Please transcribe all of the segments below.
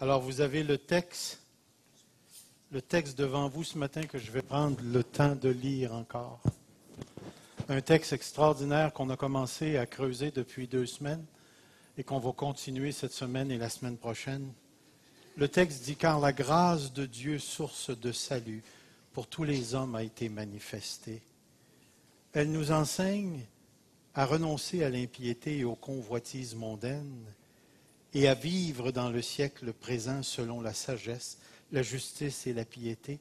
Alors, vous avez le texte devant vous ce matin que je vais prendre le temps de lire encore. Un texte extraordinaire qu'on a commencé à creuser depuis 2 semaines et qu'on va continuer cette semaine et la semaine prochaine. Le texte dit « Car la grâce de Dieu, source de salut, pour tous les hommes a été manifestée. Elle nous enseigne à renoncer à l'impiété et aux convoitises mondaines et à vivre dans le siècle présent selon la sagesse, la justice et la piété,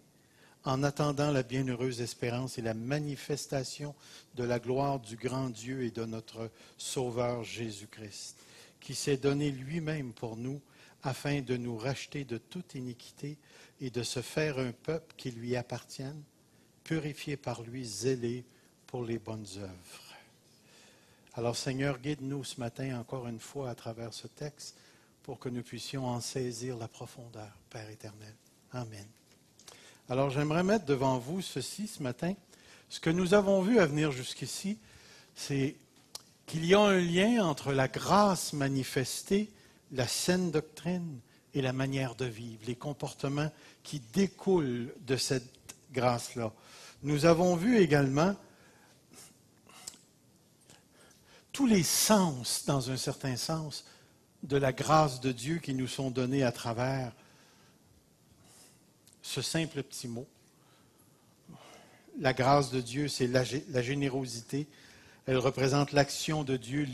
en attendant la bienheureuse espérance et la manifestation de la gloire du grand Dieu et de notre Sauveur Jésus-Christ, qui s'est donné lui-même pour nous, afin de nous racheter de toute iniquité et de se faire un peuple qui lui appartienne, purifié par lui, zélé pour les bonnes œuvres. » Alors Seigneur, guide-nous ce matin encore une fois à travers ce texte pour que nous puissions en saisir la profondeur, Père éternel. Amen. Alors j'aimerais mettre devant vous ceci ce matin. Ce que nous avons vu à venir jusqu'ici, c'est qu'il y a un lien entre la grâce manifestée, la saine doctrine et la manière de vivre, les comportements qui découlent de cette grâce-là. Nous avons vu également tous les sens, dans un certain sens, de la grâce de Dieu qui nous sont donnés à travers ce simple petit mot. La grâce de Dieu, c'est la générosité. Elle représente l'action de Dieu,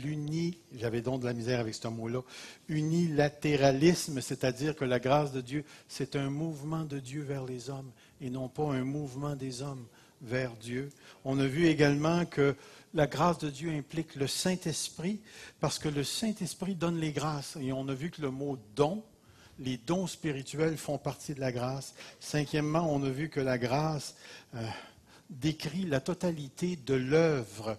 j'avais donc de la misère avec ce mot-là, unilatéralisme, c'est-à-dire que la grâce de Dieu, c'est un mouvement de Dieu vers les hommes et non pas un mouvement des hommes vers Dieu. On a vu également que la grâce de Dieu implique le Saint-Esprit parce que le Saint-Esprit donne les grâces. Et on a vu que le mot « don », les dons spirituels font partie de la grâce. 5e, on a vu que la grâce décrit la totalité de l'œuvre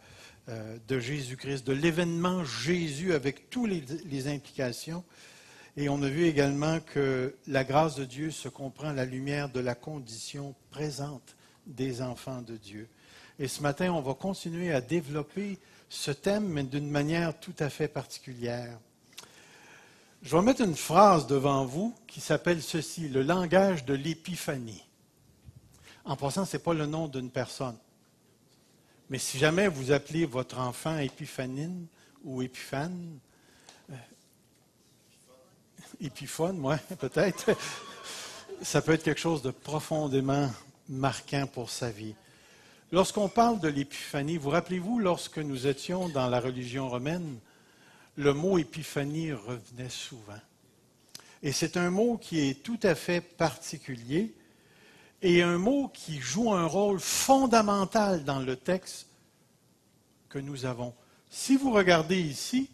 de Jésus-Christ, de l'événement Jésus avec toutes les implications. Et on a vu également que la grâce de Dieu se comprend à la lumière de la condition présente des enfants de Dieu. Et ce matin, on va continuer à développer ce thème, mais d'une manière tout à fait particulière. Je vais mettre une phrase devant vous qui s'appelle ceci, le langage de l'épiphanie. En passant, ce n'est pas le nom d'une personne. Mais si jamais vous appelez votre enfant Épiphanine ou Épiphane, Épiphone, ouais, peut-être, ça peut être quelque chose de profondément marquant pour sa vie. Lorsqu'on parle de l'épiphanie, vous rappelez-vous, lorsque nous étions dans la religion romaine, le mot épiphanie revenait souvent. Et c'est un mot qui est tout à fait particulier et un mot qui joue un rôle fondamental dans le texte que nous avons. Si vous regardez ici,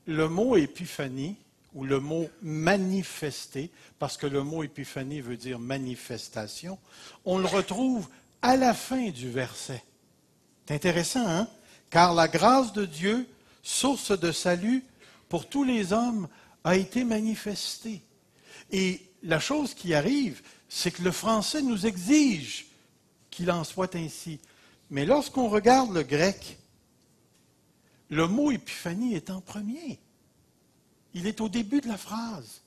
le mot épiphanie, ou le mot manifester, parce que le mot épiphanie veut dire manifestation, on le retrouve à la fin du verset. C'est intéressant, hein? Car la grâce de Dieu, source de salut pour tous les hommes, a été manifestée. Et la chose qui arrive, c'est que le français nous exige qu'il en soit ainsi. Mais lorsqu'on regarde le grec, le mot épiphanie est en premier. Il est au début de la phrase.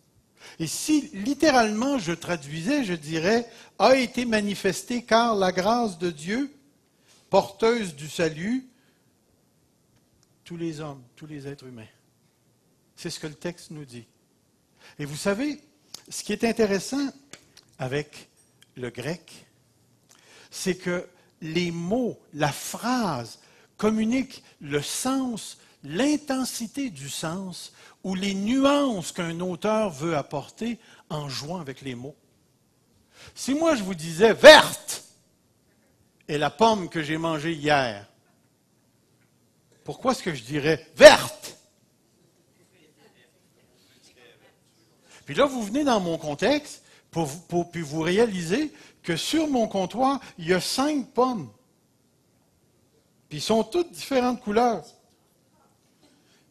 Et si littéralement je traduisais, je dirais « a été manifesté car la grâce de Dieu, porteuse du salut, tous les hommes, tous les êtres humains. » C'est ce que le texte nous dit. Et vous savez, ce qui est intéressant avec le grec, c'est que les mots, la phrase communiquent le sens, l'intensité du sens ou les nuances qu'un auteur veut apporter en jouant avec les mots. Si moi je vous disais « verte » est la pomme que j'ai mangée hier, pourquoi est-ce que je dirais « verte » ? Puis là, vous venez dans mon contexte, puis vous réalisez que sur mon comptoir, il y a 5 pommes. Puis ils sont toutes différentes couleurs.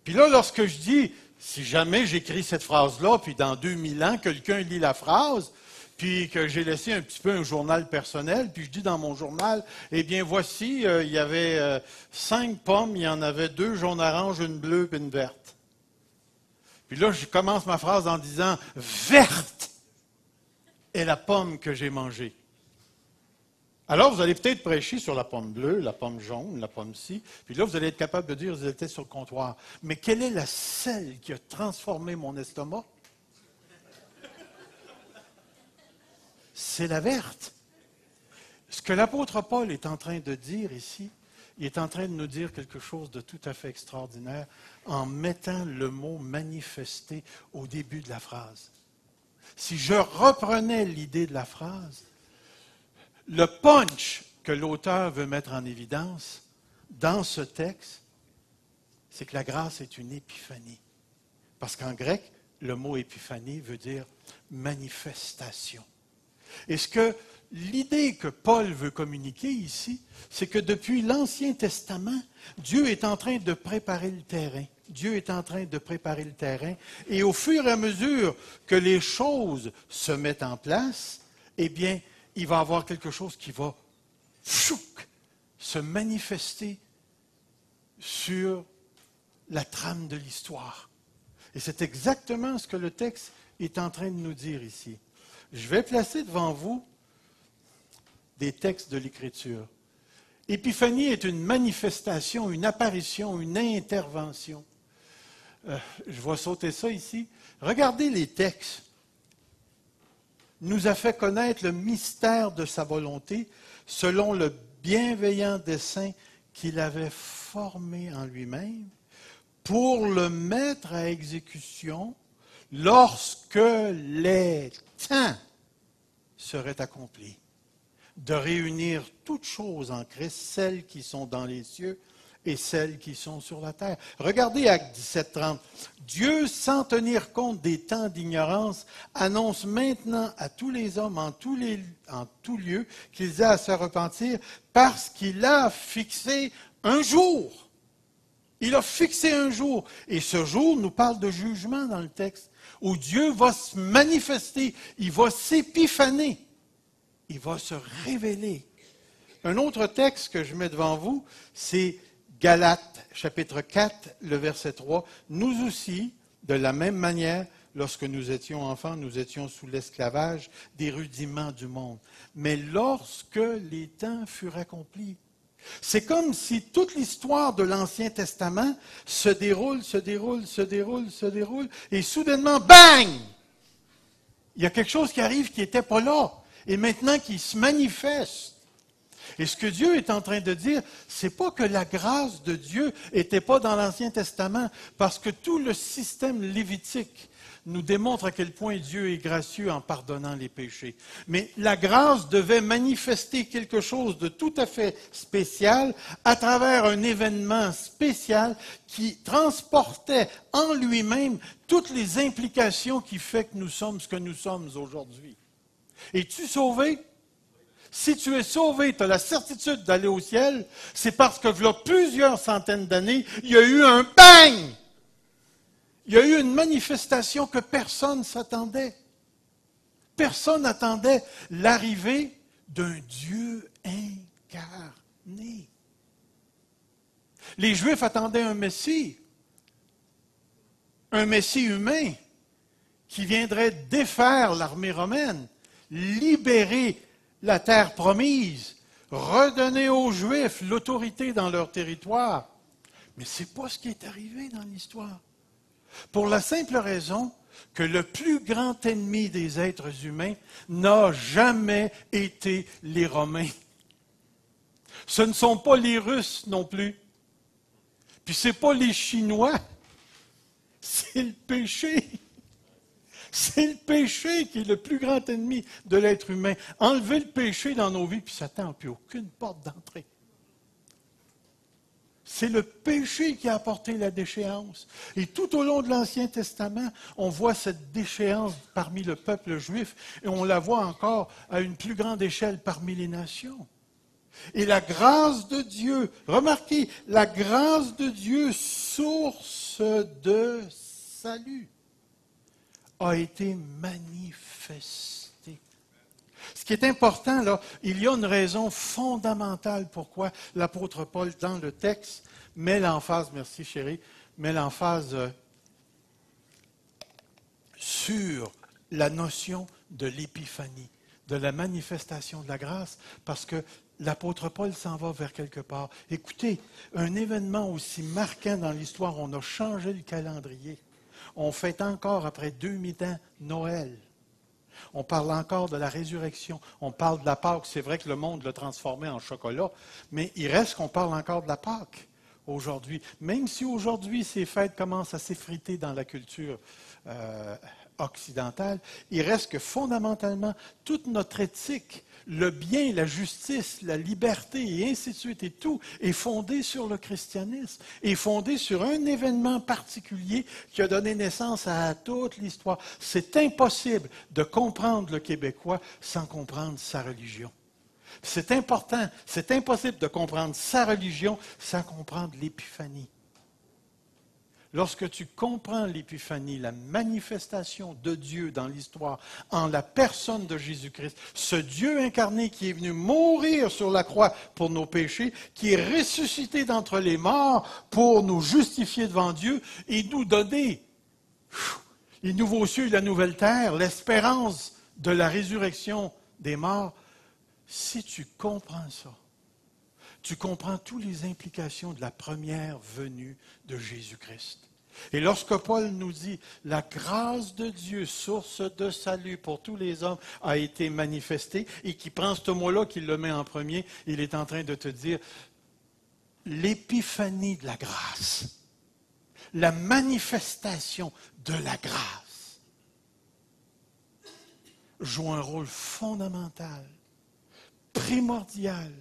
Puis là, lorsque je dis, si jamais j'écris cette phrase-là, puis dans 2000 ans, quelqu'un lit la phrase, puis que j'ai laissé un petit peu un journal personnel, puis je dis dans mon journal, eh bien voici, il y avait 5 pommes, il y en avait 2 jaunes orange, une bleue et une verte. Puis là, je commence ma phrase en disant « Verte est la pomme que j'ai mangée ». Alors, vous allez peut-être prêcher sur la pomme bleue, la pomme jaune, la pomme ci, puis là, vous allez être capable de dire « Vous étiez sur le comptoir ». Mais quelle est la celle qui a transformé mon estomac? C'est la verte. Ce que l'apôtre Paul est en train de dire ici, il est en train de nous dire quelque chose de tout à fait extraordinaire en mettant le mot manifester au début de la phrase. Si je reprenais l'idée de la phrase, le punch que l'auteur veut mettre en évidence dans ce texte, c'est que la grâce est une épiphanie. Parce qu'en grec, le mot épiphanie veut dire manifestation. Et l'idée que Paul veut communiquer ici, c'est que depuis l'Ancien Testament, Dieu est en train de préparer le terrain. Dieu est en train de préparer le terrain. Et au fur et à mesure que les choses se mettent en place, eh bien, il va y avoir quelque chose qui va se manifester sur la trame de l'histoire. Et c'est exactement ce que le texte est en train de nous dire ici. Je vais placer devant vous des textes de l'Écriture. Épiphanie est une manifestation, une apparition, une intervention. Je vais sauter ça ici. Regardez les textes. Nous a fait connaître le mystère de sa volonté selon le bienveillant dessein qu'il avait formé en lui-même pour le mettre à exécution lorsque les temps seraient accomplis, de réunir toutes choses en Christ, celles qui sont dans les cieux et celles qui sont sur la terre. Regardez Actes 17:30. Dieu, sans tenir compte des temps d'ignorance, annonce maintenant à tous les hommes en tout lieu qu'ils aient à se repentir parce qu'il a fixé un jour. Il a fixé un jour. Et ce jour nous parle de jugement dans le texte, où Dieu va se manifester, il va s'épiphaner, il va se révéler. Un autre texte que je mets devant vous, c'est Galates, chapitre 4, le verset 3. Nous aussi, de la même manière, lorsque nous étions enfants, nous étions sous l'esclavage des rudiments du monde. Mais lorsque les temps furent accomplis, c'est comme si toute l'histoire de l'Ancien Testament se déroule, et soudainement, bang! Il y a quelque chose qui arrive qui n'était pas là, et maintenant qui se manifeste. Et ce que Dieu est en train de dire, c'est pas que la grâce de Dieu n'était pas dans l'Ancien Testament, parce que tout le système lévitique nous démontre à quel point Dieu est gracieux en pardonnant les péchés. Mais la grâce devait manifester quelque chose de tout à fait spécial à travers un événement spécial qui transportait en lui-même toutes les implications qui font que nous sommes ce que nous sommes aujourd'hui. Es-tu sauvé? Si tu es sauvé, tu as la certitude d'aller au ciel, c'est parce que, voilà plusieurs centaines d'années, il y a eu un bang! Il y a eu une manifestation que personne ne s'attendait. Personne n'attendait l'arrivée d'un Dieu incarné. Les Juifs attendaient un Messie humain, qui viendrait défaire l'armée romaine, libérer la terre promise, redonner aux Juifs l'autorité dans leur territoire. Mais ce n'est pas ce qui est arrivé dans l'histoire. Pour la simple raison que le plus grand ennemi des êtres humains n'a jamais été les Romains. Ce ne sont pas les Russes non plus. Puis ce n'est pas les Chinois. C'est le péché. C'est le péché qui est le plus grand ennemi de l'être humain. Enlever le péché dans nos vies, puis Satan n'a plus aucune porte d'entrée. C'est le péché qui a apporté la déchéance. Et tout au long de l'Ancien Testament, on voit cette déchéance parmi le peuple juif, et on la voit encore à une plus grande échelle parmi les nations. Et la grâce de Dieu, remarquez, la grâce de Dieu, source de salut, a été manifestée. Ce qui est important, là, il y a une raison fondamentale pourquoi l'apôtre Paul, dans le texte, met l'emphase, merci chérie, met l'emphase sur la notion de l'épiphanie, de la manifestation de la grâce, parce que l'apôtre Paul s'en va vers quelque part. Écoutez, un événement aussi marquant dans l'histoire, on a changé le calendrier. On fête encore, après 2000 ans, Noël. On parle encore de la résurrection. On parle de la Pâque. C'est vrai que le monde l'a transformé en chocolat, mais il reste qu'on parle encore de la Pâque aujourd'hui. Même si aujourd'hui, ces fêtes commencent à s'effriter dans la culture occidentale, il reste que fondamentalement, toute notre éthique, le bien, la justice, la liberté, et ainsi de suite, et tout, est fondé sur le christianisme, est fondé sur un événement particulier qui a donné naissance à toute l'histoire. C'est impossible de comprendre le Québécois sans comprendre sa religion. C'est important, c'est impossible de comprendre sa religion sans comprendre l'Épiphanie. Lorsque tu comprends l'Épiphanie, la manifestation de Dieu dans l'histoire, en la personne de Jésus-Christ, ce Dieu incarné qui est venu mourir sur la croix pour nos péchés, qui est ressuscité d'entre les morts pour nous justifier devant Dieu et nous donner les nouveaux cieux et la nouvelle terre, l'espérance de la résurrection des morts, si tu comprends ça, tu comprends toutes les implications de la première venue de Jésus-Christ. Et lorsque Paul nous dit « La grâce de Dieu, source de salut pour tous les hommes, a été manifestée » et qu'il prend ce mot-là, qu'il le met en premier, il est en train de te dire l'épiphanie de la grâce, la manifestation de la grâce joue un rôle fondamental, primordial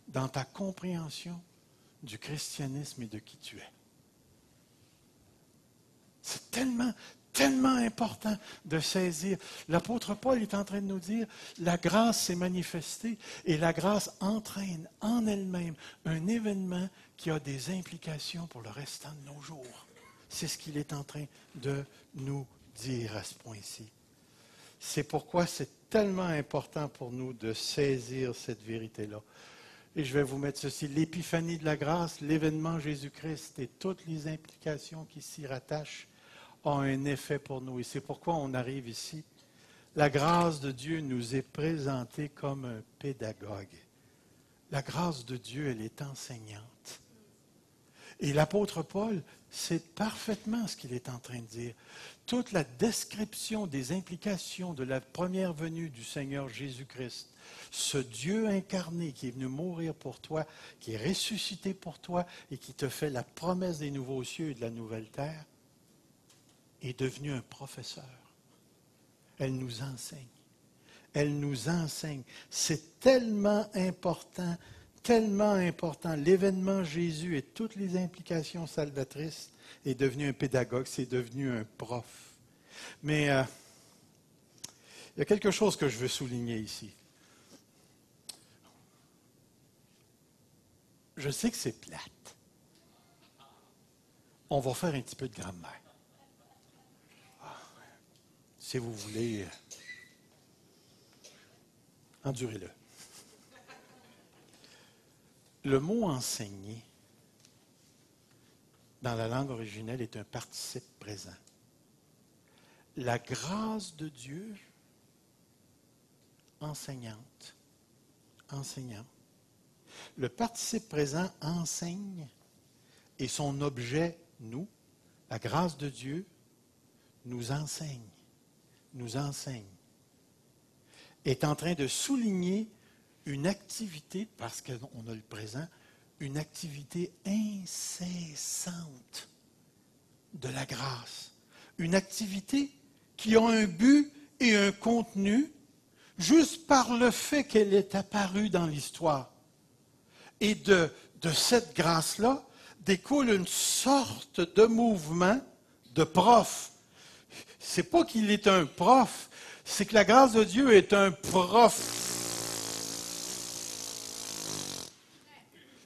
dans ta compréhension du christianisme et de qui tu es. C'est tellement important de saisir. L'apôtre Paul est en train de nous dire, la grâce s'est manifestée et la grâce entraîne en elle-même un événement qui a des implications pour le restant de nos jours. C'est ce qu'il est en train de nous dire à ce point-ci. C'est pourquoi c'est tellement important pour nous de saisir cette vérité-là. Et je vais vous mettre ceci, l'épiphanie de la grâce, l'événement Jésus-Christ et toutes les implications qui s'y rattachent ont un effet pour nous. Et c'est pourquoi on arrive ici. La grâce de Dieu nous est présentée comme un pédagogue. La grâce de Dieu, elle est enseignante. Et l'apôtre Paul sait parfaitement ce qu'il est en train de dire. Toute la description des implications de la première venue du Seigneur Jésus-Christ, ce Dieu incarné qui est venu mourir pour toi, qui est ressuscité pour toi et qui te fait la promesse des nouveaux cieux et de la nouvelle terre, est devenu un professeur. Elle nous enseigne. Elle nous enseigne. C'est tellement important, tellement important. L'événement Jésus et toutes les implications salvatrices est devenu un pédagogue, c'est devenu un prof. Mais il y a quelque chose que je veux souligner ici. Je sais que c'est plate. On va faire un petit peu de grammaire. Si vous voulez, endurez-le. Le mot enseigner, dans la langue originelle, est un participe présent. La grâce de Dieu, enseignante, enseignant. Le participe présent enseigne et son objet, nous, la grâce de Dieu, nous enseigne, est en train de souligner une activité, parce qu'on a le présent, une activité incessante de la grâce. Une activité qui a un but et un contenu juste par le fait qu'elle est apparue dans l'histoire. Et de cette grâce-là découle une sorte de mouvement de prof. C'est pas qu'il est un prof, c'est que la grâce de Dieu est un prof.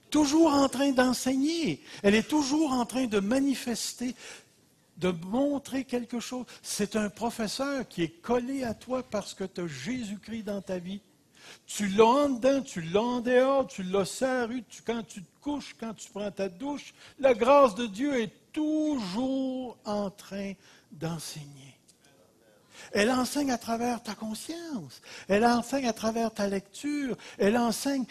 Toujours en train d'enseigner. Elle est toujours en train de manifester, de montrer quelque chose. C'est un professeur qui est collé à toi parce que tu as Jésus-Christ dans ta vie. Tu l'as en dedans, tu l'as en dehors, tu l'as sur la rue, quand tu te couches, quand tu prends ta douche. La grâce de Dieu est toujours en train d'enseigner. Elle enseigne à travers ta conscience. Elle enseigne à travers ta lecture. Elle enseigne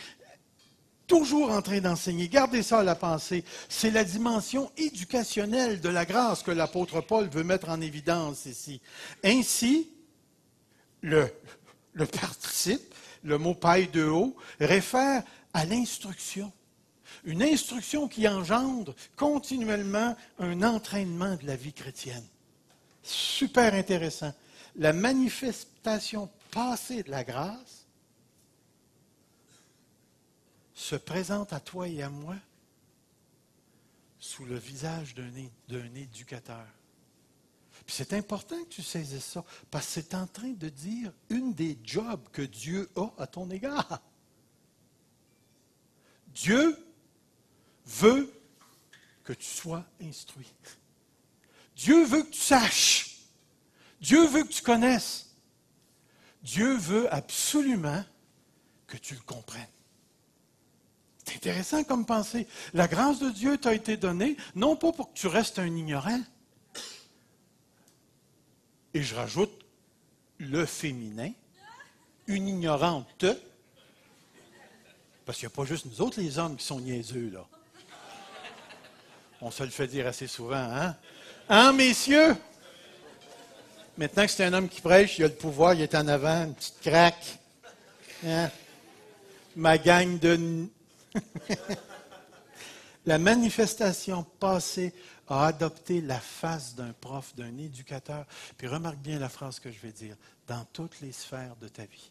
toujours en train d'enseigner. Gardez ça à la pensée. C'est la dimension éducationnelle de la grâce que l'apôtre Paul veut mettre en évidence ici. Ainsi, le participe, le mot paideo, réfère à l'instruction. Une instruction qui engendre continuellement un entraînement de la vie chrétienne. Super intéressant. La manifestation passée de la grâce se présente à toi et à moi sous le visage d'un éducateur. Puis c'est important que tu saisisses ça, parce que c'est en train de dire une des jobs que Dieu a à ton égard. Dieu veut que tu sois instruit. Dieu veut que tu saches. Dieu veut que tu connaisses. Dieu veut absolument que tu le comprennes. C'est intéressant comme pensée. La grâce de Dieu t'a été donnée, non pas pour que tu restes un ignorant. Et je rajoute le féminin, une ignorante, parce qu'il n'y a pas juste nous autres, les hommes, qui sont niaiseux, là. On se le fait dire assez souvent, hein? Hein, messieurs? Maintenant que c'est un homme qui prêche, il a le pouvoir, il est en avant, une petite craque. Hein? Ma gang de... La manifestation passée a adopté la face d'un prof, d'un éducateur. Puis remarque bien la phrase que je vais dire. Dans toutes les sphères de ta vie.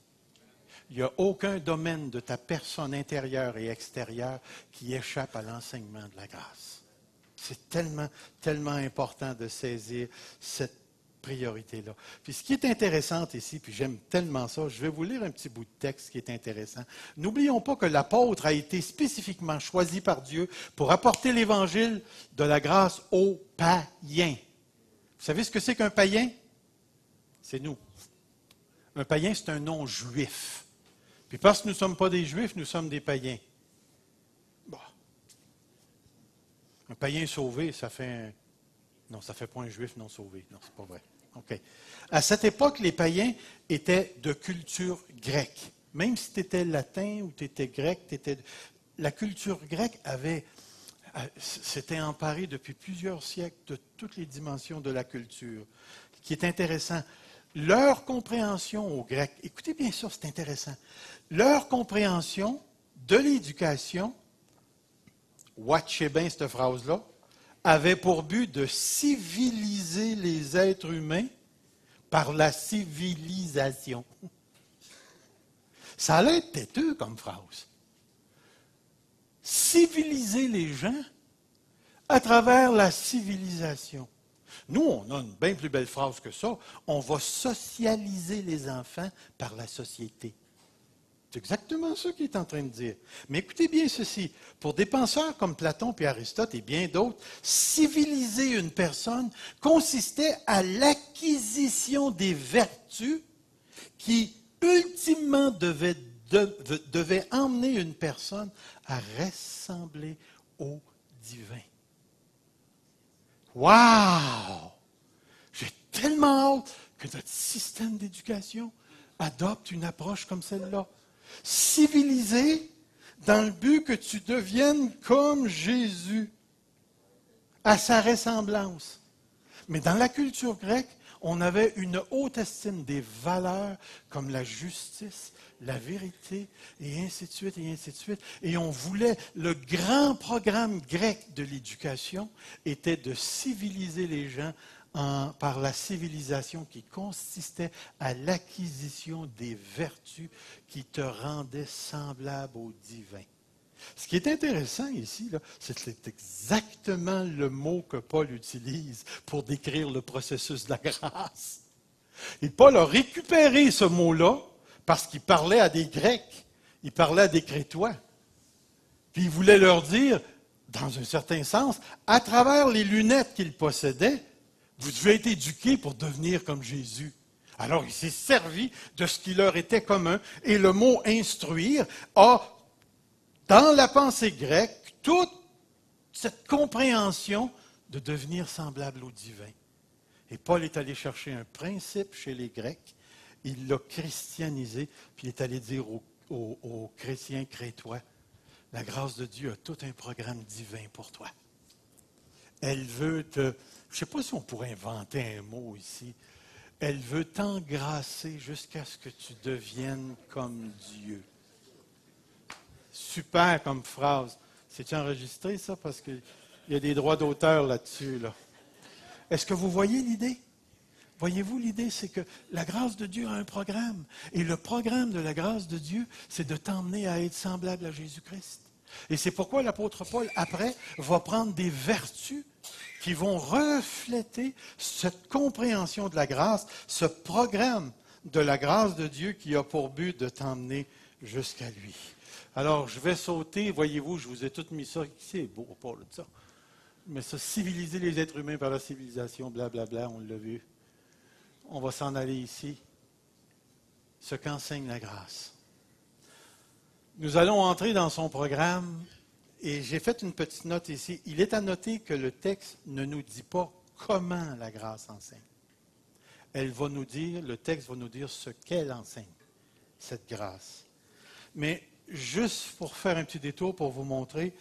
Il n'y a aucun domaine de ta personne intérieure et extérieure qui échappe à l'enseignement de la grâce. C'est tellement, tellement important de saisir cette priorité-là. Puis ce qui est intéressant ici, puis j'aime tellement ça, je vais vous lire un petit bout de texte qui est intéressant. N'oublions pas que l'apôtre a été spécifiquement choisi par Dieu pour apporter l'évangile de la grâce aux païens. Vous savez ce que c'est qu'un païen? C'est nous. Un païen, c'est un nom juif. Puis parce que nous ne sommes pas des juifs, nous sommes des païens. Bon. Un païen sauvé, ça fait... Non, ça ne fait pas un juif non sauvé. Non, c'est pas vrai. OK. À cette époque, les païens étaient de culture grecque. Même si tu étais latin ou tu étais grec, la culture grecque s'était emparée depuis plusieurs siècles de toutes les dimensions de la culture. Ce qui est intéressant, leur compréhension aux Grecs, écoutez bien ça, c'est intéressant, leur compréhension de l'éducation, watchez bien cette phrase-là, avait pour but de civiliser les êtres humains par la civilisation. Ça a l'air têteux comme phrase. Civiliser les gens à travers la civilisation. Nous, on a une bien plus belle phrase que ça. On va socialiser les enfants par la société. C'est exactement ça qu'il est en train de dire. Mais écoutez bien ceci. Pour des penseurs comme Platon et Aristote et bien d'autres, civiliser une personne consistait à l'acquisition des vertus qui, ultimement, devaient emmener une personne à ressembler au divin. Wow! J'ai tellement hâte que notre système d'éducation adopte une approche comme celle-là. Civiliser dans le but que tu deviennes comme Jésus, à sa ressemblance. Mais dans la culture grecque, on avait une haute estime des valeurs comme la justice, la vérité, et ainsi de suite, et ainsi de suite. Et on voulait, le grand programme grec de l'éducation était de civiliser les gens par la civilisation qui consistait à l'acquisition des vertus qui te rendaient semblable au divin. Ce qui est intéressant ici, c'est que c'est exactement le mot que Paul utilise pour décrire le processus de la grâce. Et Paul a récupéré ce mot-là parce qu'il parlait à des Grecs, il parlait à des Crétois. Puis il voulait leur dire, dans un certain sens, à travers les lunettes qu'il possédait, vous devez être éduqués pour devenir comme Jésus. Alors il s'est servi de ce qui leur était commun. Et le mot « instruire » a, dans la pensée grecque, toute cette compréhension de devenir semblable au divin. Et Paul est allé chercher un principe chez les Grecs, il l'a christianisé, puis il est allé dire aux chrétiens crétois, la grâce de Dieu a tout un programme divin pour toi. Elle veut te... Je ne sais pas si on pourrait inventer un mot ici. Elle veut t'engrasser jusqu'à ce que tu deviennes comme Dieu. Super comme phrase. C'est-tu enregistré, ça? Parce qu'il y a des droits d'auteur là-dessus, là. Est-ce que vous voyez l'idée? Voyez-vous, l'idée, c'est que la grâce de Dieu a un programme. Et le programme de la grâce de Dieu, c'est de t'emmener à être semblable à Jésus-Christ. Et c'est pourquoi l'apôtre Paul, après, va prendre des vertus qui vont refléter cette compréhension de la grâce, ce programme de la grâce de Dieu qui a pour but de t'emmener jusqu'à lui. Alors, je vais sauter, voyez-vous, je vous ai tout mis ça, c'est beau, Paul, ça. Mais ça, civiliser les êtres humains par la civilisation, blablabla, on l'a vu. On va s'en aller ici. Ce qu'enseigne la grâce. Nous allons entrer dans son programme et j'ai fait une petite note ici. Il est à noter que le texte ne nous dit pas comment la grâce enseigne. Le texte va nous dire ce qu'elle enseigne, cette grâce. Mais juste pour faire un petit détour pour vous montrer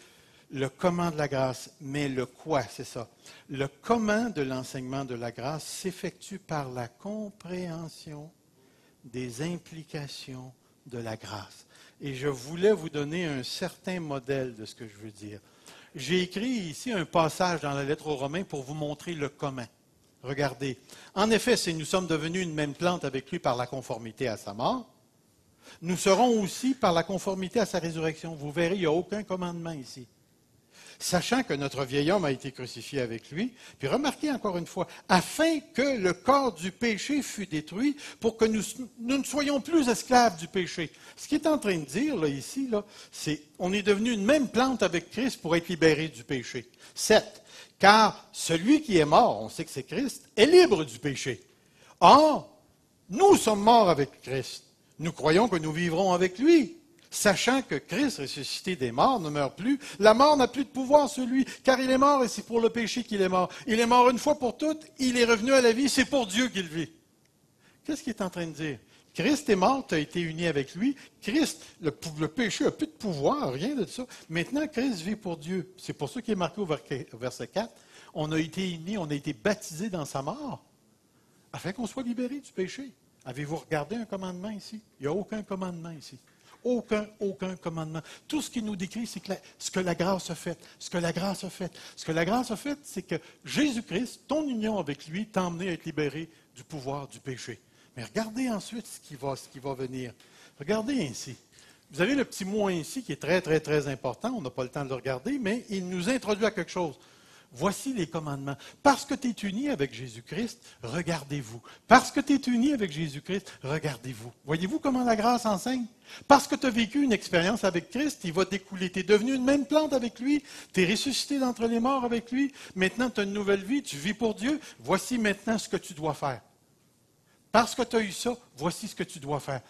le comment de la grâce, mais le quoi, c'est ça. Le comment de l'enseignement de la grâce s'effectue par la compréhension des implications de la grâce. Et je voulais vous donner un certain modèle de ce que je veux dire. J'ai écrit ici un passage dans la lettre aux Romains pour vous montrer le comment. Regardez. En effet, si nous sommes devenus une même plante avec lui par la conformité à sa mort, nous serons aussi par la conformité à sa résurrection. Vous verrez, il n'y a aucun commandement ici. Sachant que notre vieil homme a été crucifié avec lui, puis remarquez encore une fois, afin que le corps du péché fût détruit, pour que nous ne soyons plus esclaves du péché. Ce qu'il est en train de dire là, ici, là, c'est on est devenu une même plante avec Christ pour être libéré du péché. 7. Car celui qui est mort, on sait que c'est Christ, est libre du péché. Or, nous sommes morts avec Christ. Nous croyons que nous vivrons avec lui. Sachant que Christ, ressuscité des morts, ne meurt plus, la mort n'a plus de pouvoir sur lui, car il est mort et c'est pour le péché qu'il est mort. Il est mort une fois pour toutes, il est revenu à la vie, c'est pour Dieu qu'il vit. Qu'est-ce qu'il est en train de dire? Christ est mort, tu as été uni avec lui. Christ, le péché n'a plus de pouvoir, rien de ça. Maintenant, Christ vit pour Dieu. C'est pour ça qu'il est marqué au verset 4. On a été unis, on a été baptisés dans sa mort, afin qu'on soit libérés du péché. Avez-vous regardé un commandement ici? Il n'y a aucun commandement ici. Aucun commandement. Tout ce qu'il nous décrit, c'est ce que la grâce a fait. Ce que la grâce a fait. Ce que la grâce a fait, c'est que Jésus-Christ, ton union avec lui, t'a emmené à être libéré du pouvoir du péché. Mais regardez ensuite ce qui va venir. Regardez ainsi. Vous avez le petit mot ainsi qui est très, très, très important. On n'a pas le temps de le regarder, mais il nous introduit à quelque chose. Voici les commandements. Parce que tu es uni avec Jésus-Christ, regardez-vous. Parce que tu es uni avec Jésus-Christ, regardez-vous. Voyez-vous comment la grâce enseigne? Parce que tu as vécu une expérience avec Christ, il va découler. Tu es devenu une même plante avec lui, tu es ressuscité d'entre les morts avec lui. Maintenant, tu as une nouvelle vie, tu vis pour Dieu. Voici maintenant ce que tu dois faire. Parce que tu as eu ça, voici ce que tu dois faire.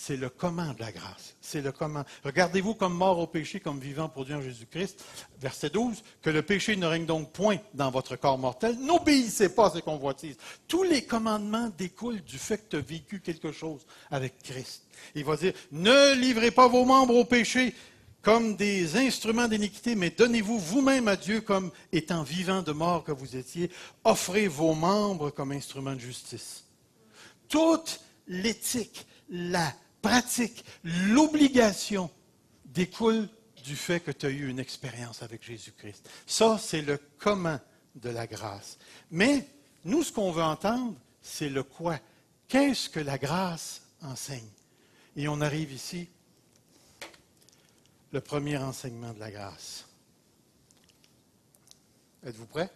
C'est le comment de la grâce. C'est le comment. Regardez-vous comme mort au péché, comme vivant pour Dieu en Jésus-Christ. Verset 12, que le péché ne règne donc point dans votre corps mortel. N'obéissez pas à ces convoitises. Tous les commandements découlent du fait que tu as vécu quelque chose avec Christ. Il va dire, ne livrez pas vos membres au péché comme des instruments d'iniquité, mais donnez-vous vous-même à Dieu comme étant vivant de mort que vous étiez. Offrez vos membres comme instruments de justice. Toute l'éthique, la pratique, l'obligation découle du fait que tu as eu une expérience avec Jésus-Christ. Ça, c'est le comment de la grâce. Mais nous, ce qu'on veut entendre, c'est le quoi. Qu'est-ce que la grâce enseigne? Et on arrive ici, le premier enseignement de la grâce. Êtes-vous prêts?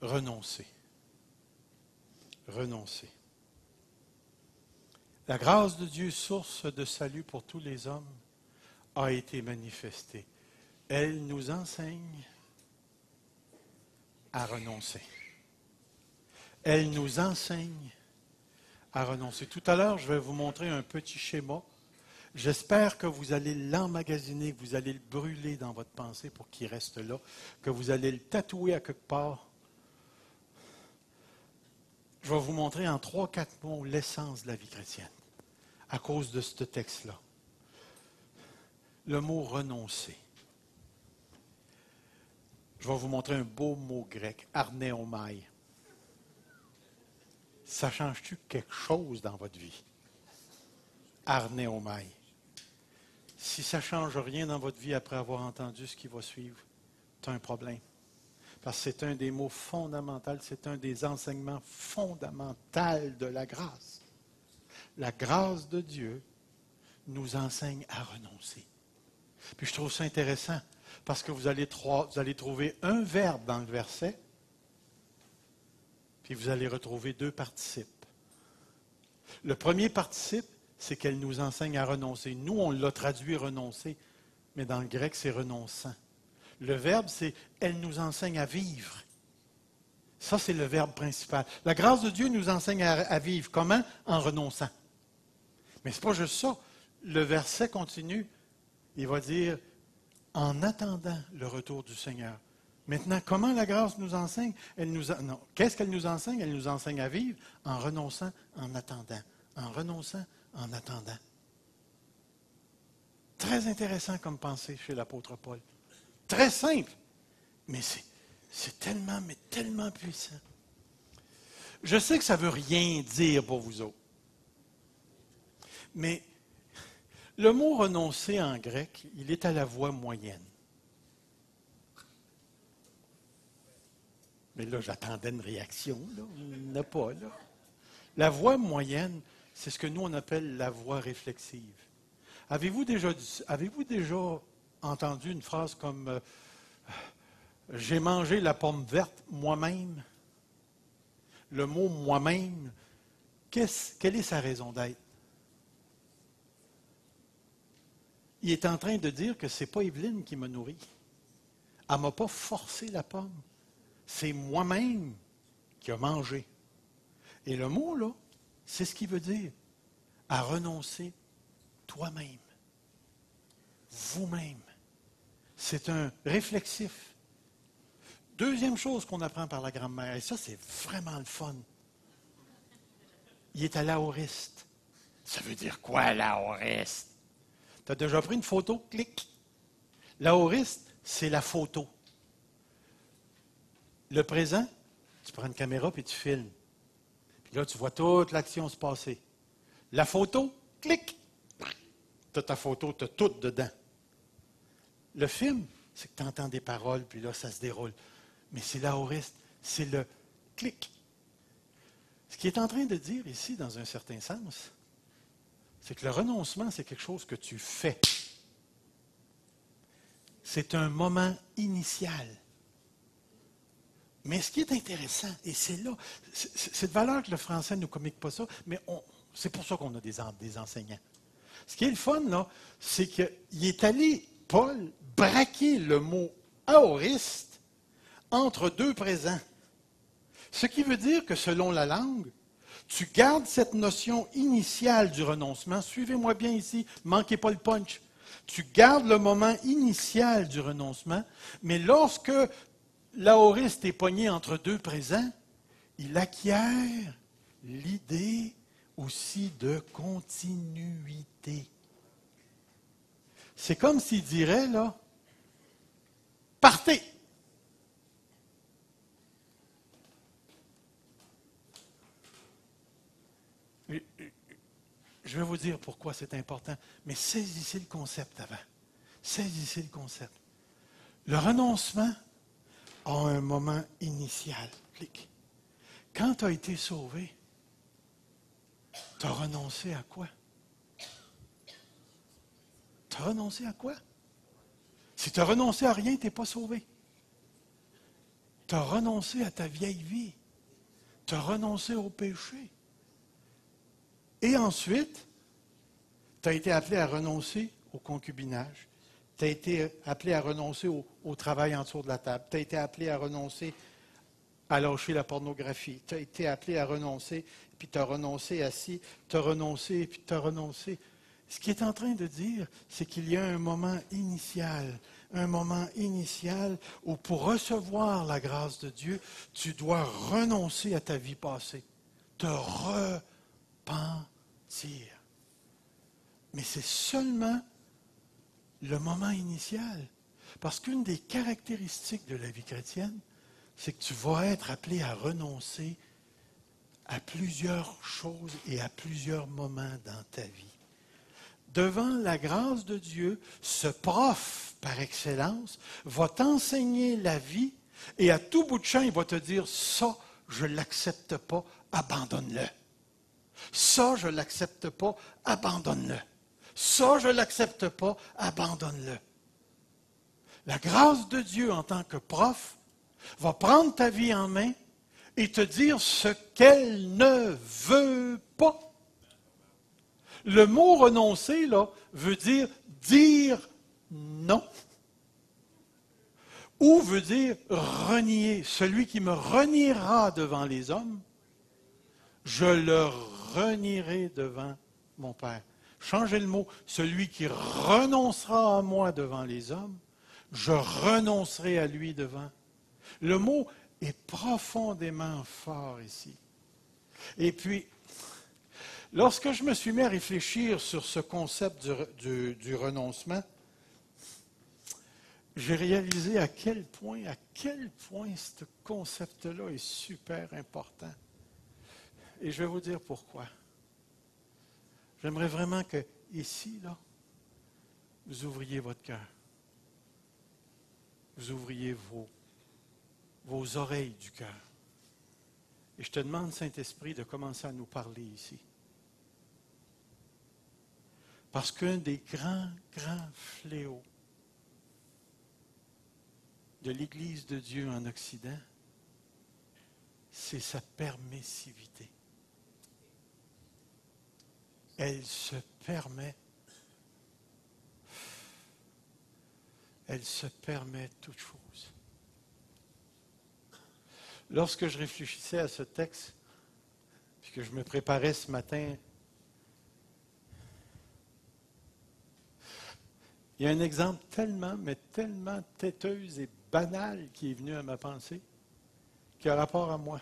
Renoncer. Renoncer. La grâce de Dieu, source de salut pour tous les hommes, a été manifestée. Elle nous enseigne à renoncer. Elle nous enseigne à renoncer. Tout à l'heure, je vais vous montrer un petit schéma. J'espère que vous allez l'emmagasiner, que vous allez le brûler dans votre pensée pour qu'il reste là, que vous allez le tatouer à quelque part. Je vais vous montrer en 3-4 mots l'essence de la vie chrétienne, à cause de ce texte-là. Le mot renoncer. Je vais vous montrer un beau mot grec, arnéomai. Ça change-tu quelque chose dans votre vie? Arnéomai. Si ça ne change rien dans votre vie après avoir entendu ce qui va suivre, tu as un problème. Parce que c'est un des mots fondamentaux, c'est un des enseignements fondamentaux de la grâce. La grâce de Dieu nous enseigne à renoncer. Puis je trouve ça intéressant, parce que vous allez trouver un verbe dans le verset, puis vous allez retrouver 2 participes. Le premier participe, c'est qu'elle nous enseigne à renoncer. Nous, on l'a traduit renoncer, mais dans le grec, c'est renonçant. Le verbe, c'est elle nous enseigne à vivre. Ça, c'est le verbe principal. La grâce de Dieu nous enseigne à vivre. Comment? En renonçant. Mais ce n'est pas juste ça. Le verset continue. Il va dire, en attendant le retour du Seigneur. Maintenant, comment la grâce nous enseigne? Qu'est-ce qu'elle nous enseigne? Elle nous enseigne à vivre en renonçant, en attendant. En renonçant, en attendant. Très intéressant comme pensée chez l'apôtre Paul. Très simple, mais c'est tellement puissant. Je sais que ça ne veut rien dire pour vous autres. Mais le mot renoncer en grec, il est à la voix moyenne. Mais là, j'attendais une réaction, là. Il n'y en a pas, là. La voix moyenne, c'est ce que nous, on appelle la voix réflexive. Avez-vous déjà entendu une phrase comme j'ai mangé la pomme verte moi-même? Le mot moi-même, quelle est sa raison d'être? Il est en train de dire que ce n'est pas Evelyne qui m'a nourri. Elle ne m'a pas forcé la pomme. C'est moi-même qui a mangé. Et le mot, là, c'est ce qu'il veut dire. À renoncer toi-même. Vous-même. C'est un réflexif. Deuxième chose qu'on apprend par la grammaire, et ça, c'est vraiment le fun. Il est à l'aoriste. Ça veut dire quoi, l'aoriste? Tu as déjà pris une photo? Clic. L'aoriste, c'est la photo. Le présent, tu prends une caméra puis tu filmes. Puis là, tu vois toute l'action se passer. La photo, clic. Tu as ta photo, tu as tout dedans. Le film, c'est que tu entends des paroles, puis là, ça se déroule. Mais c'est l'aoriste, c'est le clic. Ce qu'il est en train de dire ici, dans un certain sens, c'est que le renoncement, c'est quelque chose que tu fais. C'est un moment initial. Mais ce qui est intéressant, et c'est là, c'est de valeur que le français ne nous communique pas ça, mais c'est pour ça qu'on a des enseignants. Ce qui est le fun, là, c'est qu'il est allé, Paul, braquer le mot aoriste entre 2 présents. Ce qui veut dire que selon la langue, tu gardes cette notion initiale du renoncement. Suivez-moi bien ici, manquez pas le punch. Tu gardes le moment initial du renoncement, mais lorsque l'aoriste est pogné entre 2 présents, il acquiert l'idée aussi de continuité. C'est comme s'il dirait, là, partez! Je vais vous dire pourquoi c'est important, mais saisissez le concept avant. Saisissez le concept. Le renoncement a un moment initial. Quand tu as été sauvé, tu as renoncé à quoi? Tu as renoncé à quoi? Si tu as renoncé à rien, tu n'es pas sauvé. Tu as renoncé à ta vieille vie. Tu as renoncé au péché. Et ensuite, tu as été appelé à renoncer au concubinage. Tu as été appelé à renoncer au travail en dessous de la table. Tu as été appelé à renoncer à lâcher la pornographie. Tu as été appelé à renoncer, puis tu as renoncé à ci, tu as renoncé, puis tu as renoncé. Ce qu'il est en train de dire, c'est qu'il y a un moment initial où pour recevoir la grâce de Dieu, tu dois renoncer à ta vie passée, te repentir. Mais c'est seulement le moment initial. Parce qu'une des caractéristiques de la vie chrétienne, c'est que tu vas être appelé à renoncer à plusieurs choses et à plusieurs moments dans ta vie. Devant la grâce de Dieu, ce prof par excellence va t'enseigner la vie et à tout bout de champ, il va te dire, ça, je ne l'accepte pas, abandonne-le. Ça, je ne l'accepte pas, abandonne-le. Ça, je ne l'accepte pas, abandonne-le. La grâce de Dieu en tant que prof va prendre ta vie en main et te dire ce qu'elle ne veut pas. Le mot renoncer, là, veut dire non. Ou veut dire renier. Celui qui me reniera devant les hommes, je le renierai devant mon Père. Changez le mot. Celui qui renoncera à moi devant les hommes, je renoncerai à lui devant. Le mot est profondément fort ici. Et puis, lorsque je me suis mis à réfléchir sur ce concept du renoncement, j'ai réalisé à quel point ce concept-là est super important. Et je vais vous dire pourquoi. J'aimerais vraiment que, ici, là, vous ouvriez votre cœur. Vous ouvriez vos oreilles du cœur. Et je te demande, Saint-Esprit, de commencer à nous parler ici. Parce qu'un des grands fléaux de l'Église de Dieu en Occident, c'est sa permissivité. Elle se permet toute chose. Lorsque je réfléchissais à ce texte, puis que je me préparais ce matin, il y a un exemple tellement têteux et banal qui est venu à ma pensée, qui a rapport à moi.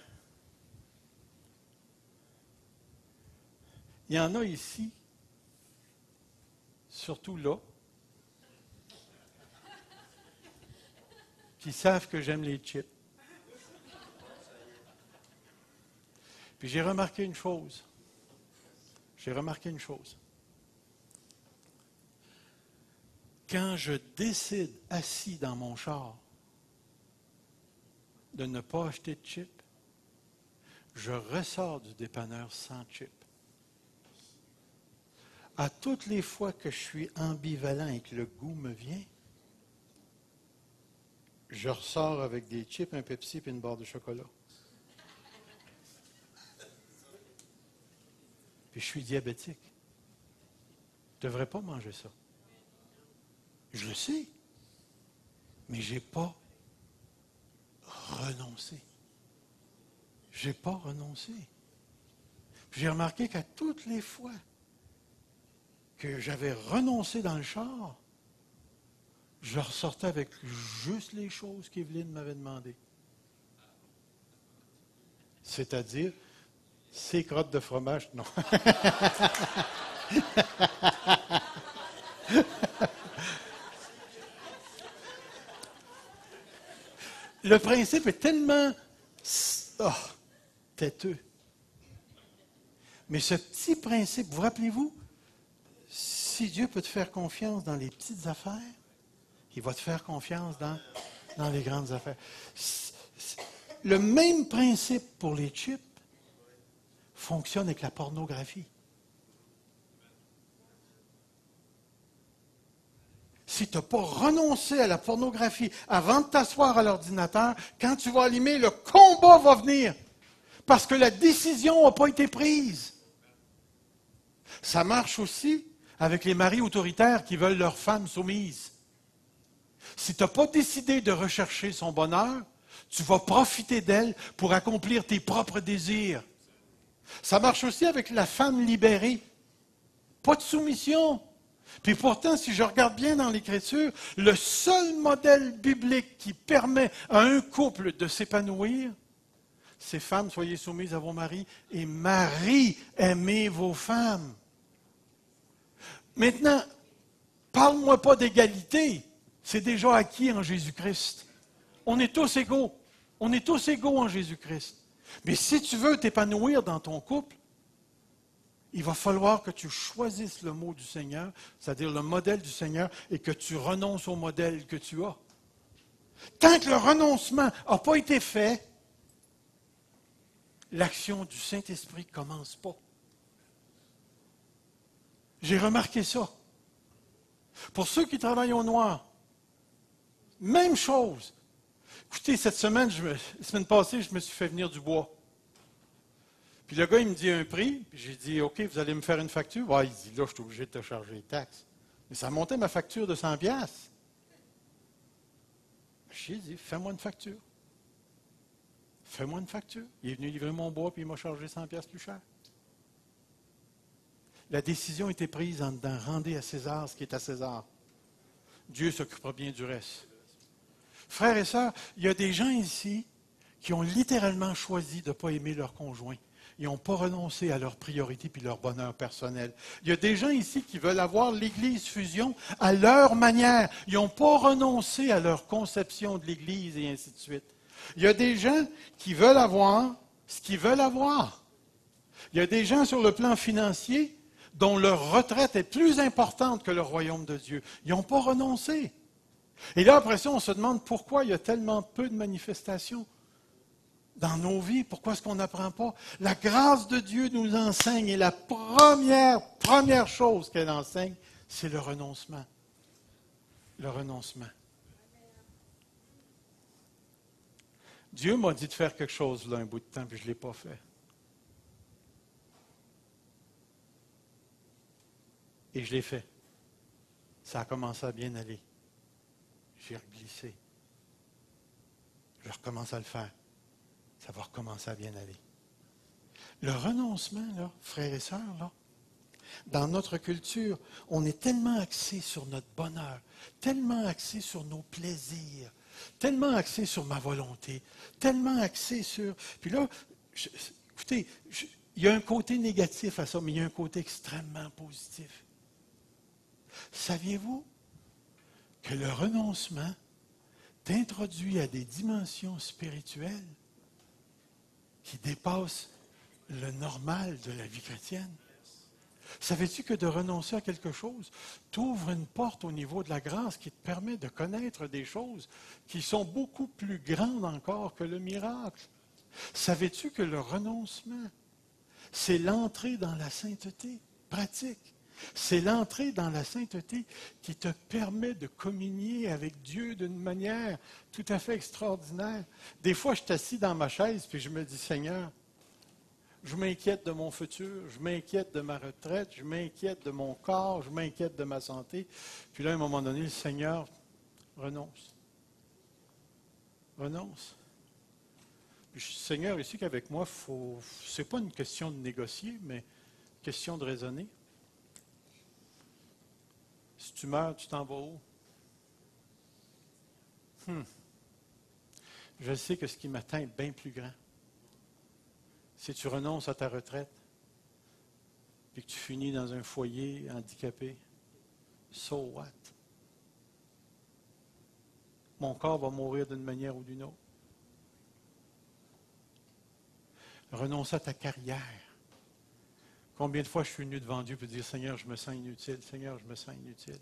Il y en a ici, surtout là, qui savent que j'aime les chips. Puis j'ai remarqué une chose. Quand je décide, assis dans mon char, de ne pas acheter de chips, je ressors du dépanneur sans chips. À toutes les fois que je suis ambivalent et que le goût me vient, je ressors avec des chips, un Pepsi et une barre de chocolat. Puis je suis diabétique. Je ne devrais pas manger ça. Je le sais. Mais je n'ai pas renoncé. Je n'ai pas renoncé. Puis j'ai remarqué qu'à toutes les fois que j'avais renoncé dans le char, je ressortais avec juste les choses qu'Evelyne m'avait demandées. C'est-à-dire, ces crottes de fromage, non. Le principe est tellement têteux. Mais ce petit principe, vous rappelez-vous, si Dieu peut te faire confiance dans les petites affaires, il va te faire confiance dans les grandes affaires. Le même principe pour les chips fonctionne avec la pornographie. Si tu n'as pas renoncé à la pornographie avant de t'asseoir à l'ordinateur, quand tu vas allumer, le combat va venir. Parce que la décision n'a pas été prise. Ça marche aussi avec les maris autoritaires qui veulent leurs femmes soumises. Si tu n'as pas décidé de rechercher son bonheur, Tu vas profiter d'elle pour accomplir tes propres désirs. Ça marche aussi avec la femme libérée. Pas de soumission. Puis pourtant, si je regarde bien dans l'Écriture, le seul modèle biblique qui permet à un couple de s'épanouir, c'est femmes, soyez soumises à vos maris, et maris, aimez vos femmes. Maintenant, parle-moi pas d'égalité. C'est déjà acquis en Jésus-Christ. On est tous égaux. On est tous égaux en Jésus-Christ. Mais si tu veux t'épanouir dans ton couple, il va falloir que tu choisisses le mot du Seigneur, c'est-à-dire le modèle du Seigneur, et que tu renonces au modèle que tu as. Tant que le renoncement n'a pas été fait, l'action du Saint-Esprit ne commence pas. J'ai remarqué ça. Pour ceux qui travaillent au noir, même chose. Écoutez, cette semaine, la semaine passée, je me suis fait venir du bois. Puis le gars, il me dit un prix, puis j'ai dit, OK, vous allez me faire une facture? Ouais, il dit, là, je suis obligé de te charger les taxes. Mais ça montait ma facture de 100 piastres. J'ai dit, fais-moi une facture. Fais-moi une facture. Il est venu livrer mon bois, puis il m'a chargé 100 piastres plus cher. La décision a été prise en dedans. Rendez à César ce qui est à César. Dieu s'occupera bien du reste. Frères et sœurs, il y a des gens ici qui ont littéralement choisi de ne pas aimer leur conjoint. Ils n'ont pas renoncé à leurs priorités et leur bonheur personnel. Il y a des gens ici qui veulent avoir l'Église fusion à leur manière. Ils n'ont pas renoncé à leur conception de l'Église et ainsi de suite. Il y a des gens qui veulent avoir ce qu'ils veulent avoir. Il y a des gens sur le plan financier dont leur retraite est plus importante que le royaume de Dieu. Ils n'ont pas renoncé. Et là, après ça, on se demande pourquoi il y a tellement peu de manifestations dans nos vies. Pourquoi est-ce qu'on n'apprend pas? La grâce de Dieu nous enseigne et la première chose qu'elle enseigne, c'est le renoncement. Le renoncement. Dieu m'a dit de faire quelque chose là un bout de temps, puis je ne l'ai pas fait. Et je l'ai fait. Ça a commencé à bien aller. J'ai reglissé. Je recommence à le faire. Ça va recommencer à bien aller. Le renoncement, là, frères et sœurs, là, dans notre culture, on est tellement axé sur notre bonheur, tellement axé sur nos plaisirs, tellement axé sur ma volonté, tellement axé sur... Puis là, écoutez, il y a un côté négatif à ça, mais il y a un côté extrêmement positif. Saviez-vous que le renoncement t'introduit à des dimensions spirituelles qui dépassent le normal de la vie chrétienne? Savais-tu que de renoncer à quelque chose t'ouvre une porte au niveau de la grâce qui te permet de connaître des choses qui sont beaucoup plus grandes encore que le miracle? Savais-tu que le renoncement, c'est l'entrée dans la sainteté pratique? C'est l'entrée dans la sainteté qui te permet de communier avec Dieu d'une manière tout à fait extraordinaire. Des fois, je suis assis dans ma chaise et je me dis, Seigneur, je m'inquiète de mon futur, je m'inquiète de ma retraite, je m'inquiète de mon corps, je m'inquiète de ma santé. Puis là, à un moment donné, le Seigneur renonce. Renonce. Puis, Seigneur, ici qu'avec moi, ce n'est pas une question de négocier, mais une question de raisonner. Si tu meurs, tu t'en vas où? Je sais que ce qui m'attend est bien plus grand. Si tu renonces à ta retraite, puis que tu finis dans un foyer handicapé, so what? Mon corps va mourir d'une manière ou d'une autre. Renonce à ta carrière. Combien de fois je suis venu devant Dieu pour dire, Seigneur, je me sens inutile, Seigneur, je me sens inutile.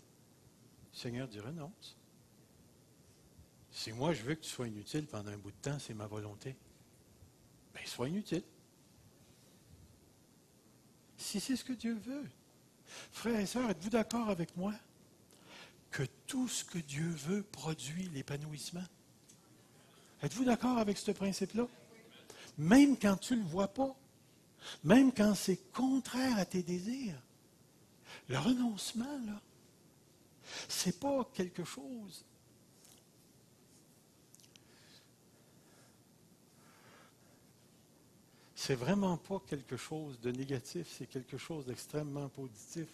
Le Seigneur dit, renonce. Si moi je veux que tu sois inutile pendant un bout de temps, c'est ma volonté. Bien, sois inutile. Si c'est ce que Dieu veut. Frères et sœurs, êtes-vous d'accord avec moi que tout ce que Dieu veut produit l'épanouissement? Êtes-vous d'accord avec ce principe-là? Même quand tu ne le vois pas, même quand c'est contraire à tes désirs, le renoncement, là, c'est pas quelque chose. c'est vraiment pas quelque chose de négatif, c'est quelque chose d'extrêmement positif.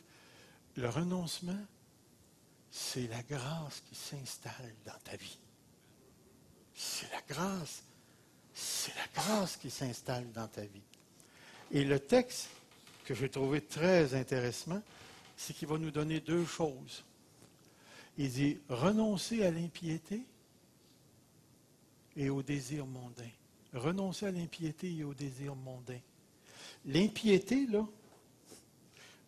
Le renoncement, c'est la grâce qui s'installe dans ta vie. C'est la grâce qui s'installe dans ta vie. Et le texte que j'ai trouvé très intéressant, c'est qu'il va nous donner deux choses. Il dit renoncer à l'impiété et au désir mondain. Renoncer à l'impiété et au désir mondain. L'impiété, là,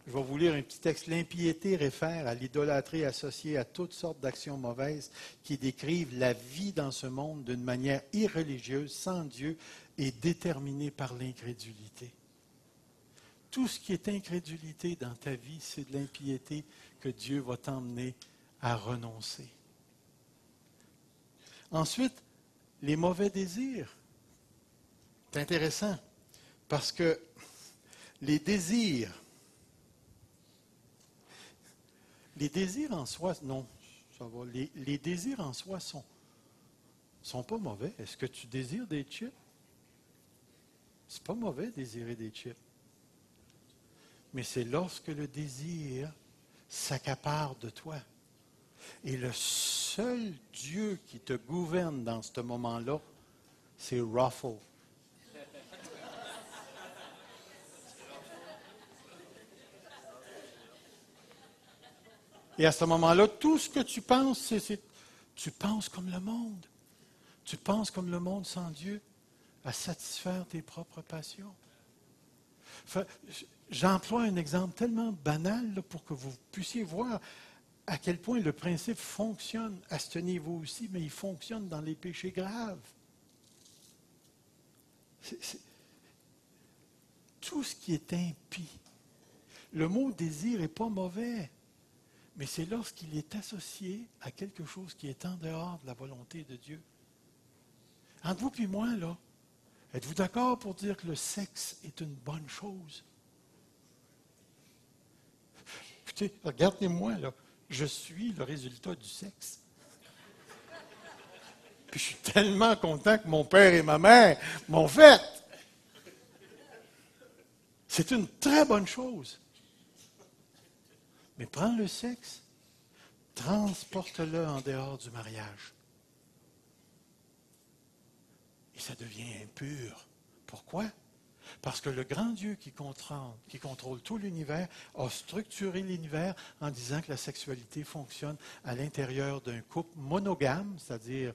je vais vous lire un petit texte. L'impiété réfère à l'idolâtrie associée à toutes sortes d'actions mauvaises qui décrivent la vie dans ce monde d'une manière irreligieuse, sans Dieu et déterminée par l'incrédulité. Tout ce qui est incrédulité dans ta vie, c'est de l'impiété que Dieu va t'emmener à renoncer. Ensuite, les mauvais désirs. C'est intéressant parce que les désirs en soi, non, ça va. Les désirs en soi sont pas mauvais. Est-ce que tu désires des chips? C'est pas mauvais désirer des chips. Mais c'est lorsque le désir s'accapare de toi. Et le seul Dieu qui te gouverne dans ce moment-là, c'est Ruffle. Et à ce moment-là, tout ce que tu penses, tu penses comme le monde. Tu penses comme le monde sans Dieu, à satisfaire tes propres passions. Enfin, j'emploie un exemple tellement banal là, pour que vous puissiez voir à quel point le principe fonctionne à ce niveau aussi, mais il fonctionne dans les péchés graves. Tout ce qui est impie. Le mot désir n'est pas mauvais. Mais c'est lorsqu'il est associé à quelque chose qui est en dehors de la volonté de Dieu. Entre vous et moi, là, êtes-vous d'accord pour dire que le sexe est une bonne chose? Écoutez, regardez-moi, là, je suis le résultat du sexe. Puis je suis tellement content que mon père et ma mère m'ont fait. C'est une très bonne chose. Mais prends le sexe, transporte-le en dehors du mariage. Et ça devient impur. Pourquoi? Parce que le grand Dieu qui contrôle tout l'univers a structuré l'univers en disant que la sexualité fonctionne à l'intérieur d'un couple monogame, c'est-à-dire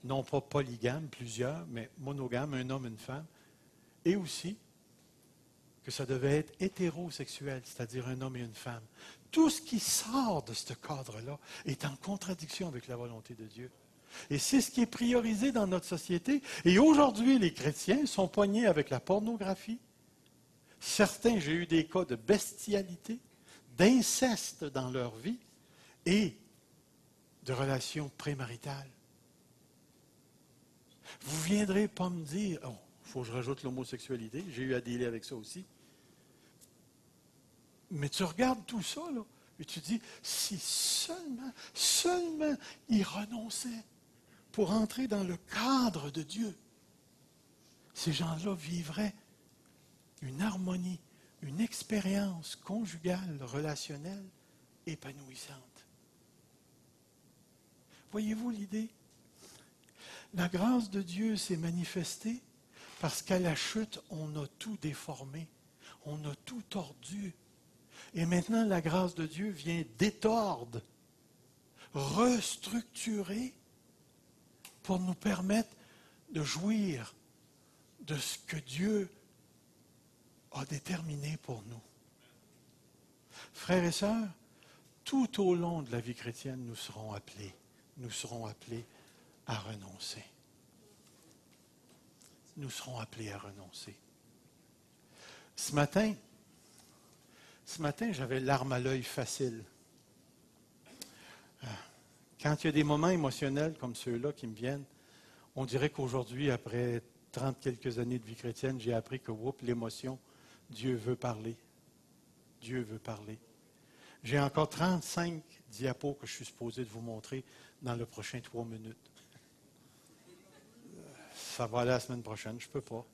non pas polygame, plusieurs, mais monogame, un homme, une femme, et aussi que ça devait être hétérosexuel, c'est-à-dire un homme et une femme. Tout ce qui sort de ce cadre-là est en contradiction avec la volonté de Dieu. Et c'est ce qui est priorisé dans notre société. Et aujourd'hui, les chrétiens sont poignés avec la pornographie. Certains, j'ai eu des cas de bestialité, d'inceste dans leur vie et de relations prémaritales. Vous ne viendrez pas me dire, oh, il faut que je rajoute l'homosexualité, j'ai eu à dealer avec ça aussi. Mais tu regardes tout ça, là, et tu dis, si seulement il renonçait pour entrer dans le cadre de Dieu, ces gens-là vivraient une harmonie, une expérience conjugale, relationnelle, épanouissante. Voyez-vous l'idée? La grâce de Dieu s'est manifestée parce qu'à la chute, on a tout déformé, on a tout tordu. Et maintenant, la grâce de Dieu vient détordre, restructurer pour nous permettre de jouir de ce que Dieu a déterminé pour nous. Frères et sœurs, tout au long de la vie chrétienne, nous serons appelés à renoncer. Nous serons appelés à renoncer. Ce matin, j'avais l'arme à l'œil facile. Quand il y a des moments émotionnels comme ceux-là qui me viennent, on dirait qu'aujourd'hui, après 30 quelques années de vie chrétienne, j'ai appris que, l'émotion, Dieu veut parler. Dieu veut parler. J'ai encore 35 diapos que je suis supposé de vous montrer dans le prochain 3 minutes. Ça va aller la semaine prochaine, je ne peux pas.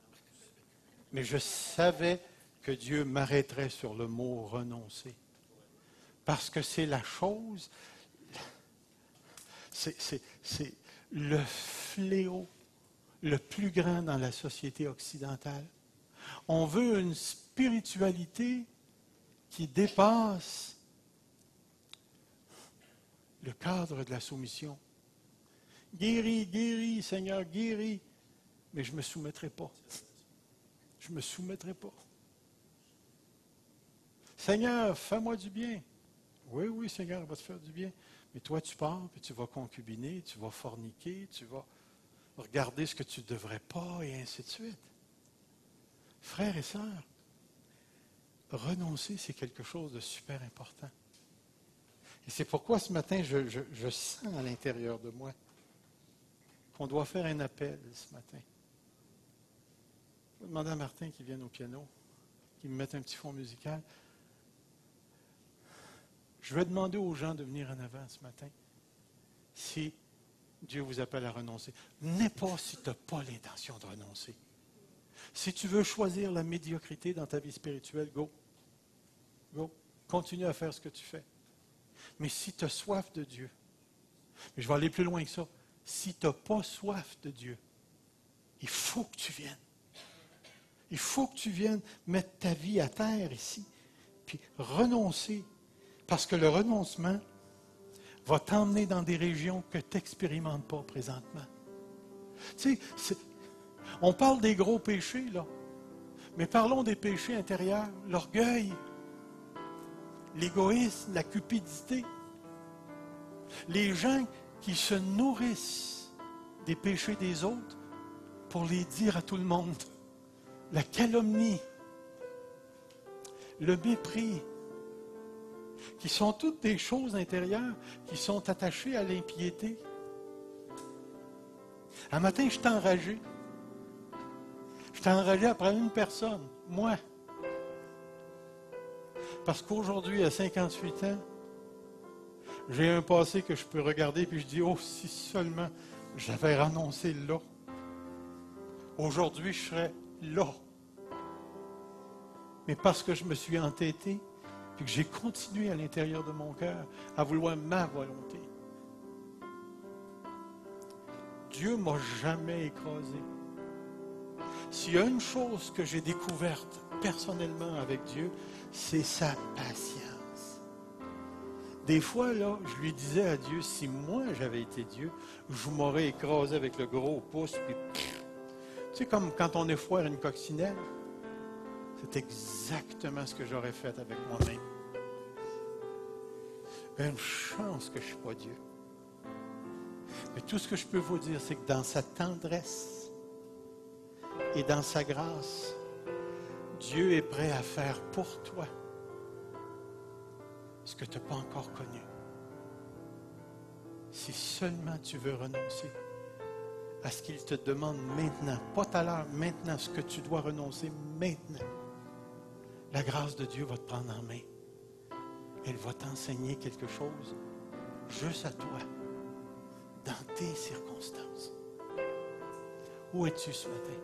Mais je savais que Dieu m'arrêterait sur le mot renoncer. Parce que c'est la chose, c'est le fléau le plus grand dans la société occidentale. On veut une spiritualité qui dépasse le cadre de la soumission. Guéris, guéris, Seigneur, guéris. Mais je ne me soumettrai pas. Je ne me soumettrai pas. Seigneur, fais-moi du bien. Oui, oui, Seigneur, il va te faire du bien. Mais toi, tu pars, puis tu vas concubiner, tu vas forniquer, tu vas regarder ce que tu ne devrais pas, et ainsi de suite. Frères et sœurs, renoncer, c'est quelque chose de super important. Et c'est pourquoi ce matin, je sens à l'intérieur de moi qu'on doit faire un appel ce matin. Je vais demander à Martin qu'il vienne au piano, qu'il me mette un petit fond musical. Je vais demander aux gens de venir en avant ce matin si Dieu vous appelle à renoncer. N'est pas si tu n'as pas l'intention de renoncer. Si tu veux choisir la médiocrité dans ta vie spirituelle, go. Go. Continue à faire ce que tu fais. Mais si tu as soif de Dieu, mais je vais aller plus loin que ça, si tu n'as pas soif de Dieu, il faut que tu viennes. Il faut que tu viennes mettre ta vie à terre ici, puis renoncer. Parce que le renoncement va t'emmener dans des régions que tu n'expérimentes pas présentement. Tu sais, on parle des gros péchés, là. Mais parlons des péchés intérieurs, l'orgueil, l'égoïsme, la cupidité. Les gens qui se nourrissent des péchés des autres pour les dire à tout le monde. La calomnie, le mépris, qui sont toutes des choses intérieures qui sont attachées à l'impiété. Un matin, je t'ai enragé. Je t'ai enragé après une personne, moi. Parce qu'aujourd'hui, à 58 ans, j'ai un passé que je peux regarder puis je dis, oh, si seulement j'avais renoncé là. Aujourd'hui, je serais là. Mais parce que je me suis entêté, puis que j'ai continué à l'intérieur de mon cœur à vouloir ma volonté. Dieu ne m'a jamais écrasé. S'il y a une chose que j'ai découverte personnellement avec Dieu, c'est sa patience. Des fois, là, je lui disais à Dieu, si moi j'avais été Dieu, je m'aurais écrasé avec le gros pouce, puis tu sais, comme quand on effoire une coccinelle, c'est exactement ce que j'aurais fait avec moi-même. Une chance que je ne suis pas Dieu. Mais tout ce que je peux vous dire, c'est que dans sa tendresse et dans sa grâce, Dieu est prêt à faire pour toi ce que tu n'as pas encore connu. Si seulement tu veux renoncer à ce qu'il te demande maintenant, pas tout à l'heure, maintenant, ce que tu dois renoncer maintenant, la grâce de Dieu va te prendre en main. Elle va t'enseigner quelque chose juste à toi, dans tes circonstances. Où es-tu ce matin?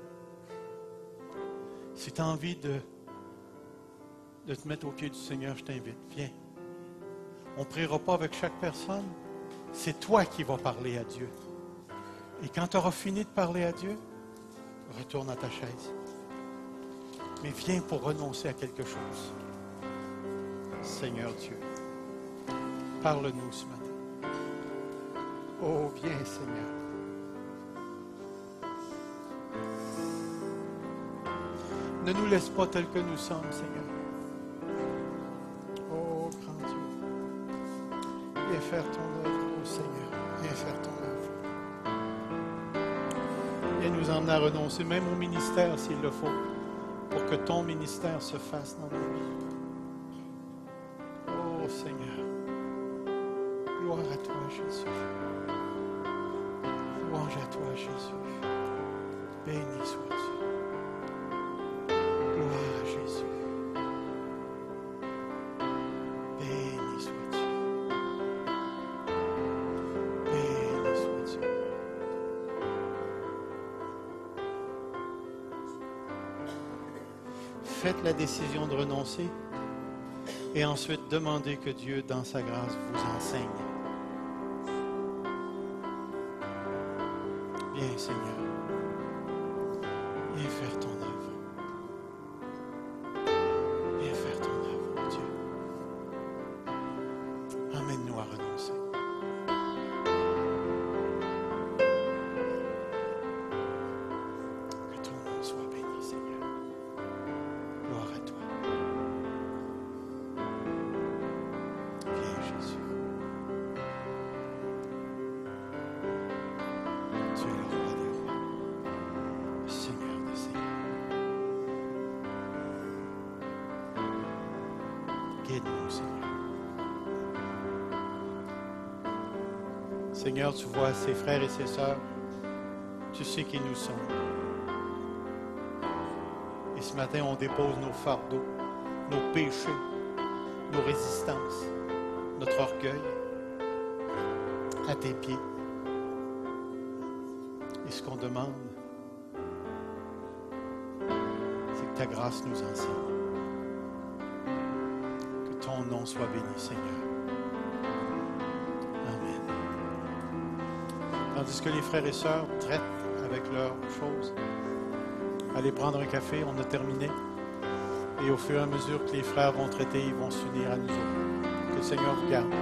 Si tu as envie de te mettre au pied du Seigneur, je t'invite. Viens. On ne priera pas avec chaque personne. C'est toi qui vas parler à Dieu. Et quand tu auras fini de parler à Dieu, retourne à ta chaise. Mais viens pour renoncer à quelque chose. Seigneur Dieu, parle-nous ce matin. Oh, viens, Seigneur. Ne nous laisse pas tels que nous sommes, Seigneur. Oh, grand Dieu. Viens faire ton œuvre, oh Seigneur. Viens faire ton œuvre. Viens nous emmener à renoncer, même au ministère, s'il le faut, pour que ton ministère se fasse dans nos vies. Oh, Seigneur. Gloire à toi, Jésus. Louange à toi, Jésus. Béni sois-tu. Gloire à Jésus. Béni sois-tu. Béni sois-tu. faites la décision de renoncer et ensuite demandez que Dieu, dans sa grâce, vous enseigne. Viens, Seigneur. Viens faire ton œuvre. Viens faire ton œuvre, mon Dieu. Emmène-nous à renoncer. Que ton nom soit béni, Seigneur. Gloire à toi. Viens, Jésus. Tu es le roi des rois, le Seigneur des seigneurs. Guide-nous, Seigneur. Seigneur, tu vois ses frères et ses sœurs. Tu sais qui nous sommes. Et ce matin, on dépose nos fardeaux, nos péchés, nos résistances, notre orgueil à tes pieds. Et ce qu'on demande, c'est que ta grâce nous enseigne. Que ton nom soit béni, Seigneur. Amen. Tandis que les frères et sœurs traitent avec leurs choses, allez prendre un café, on a terminé. Et au fur et à mesure que les frères vont traiter, ils vont s'unir à nous autres. Que le Seigneur vous garde.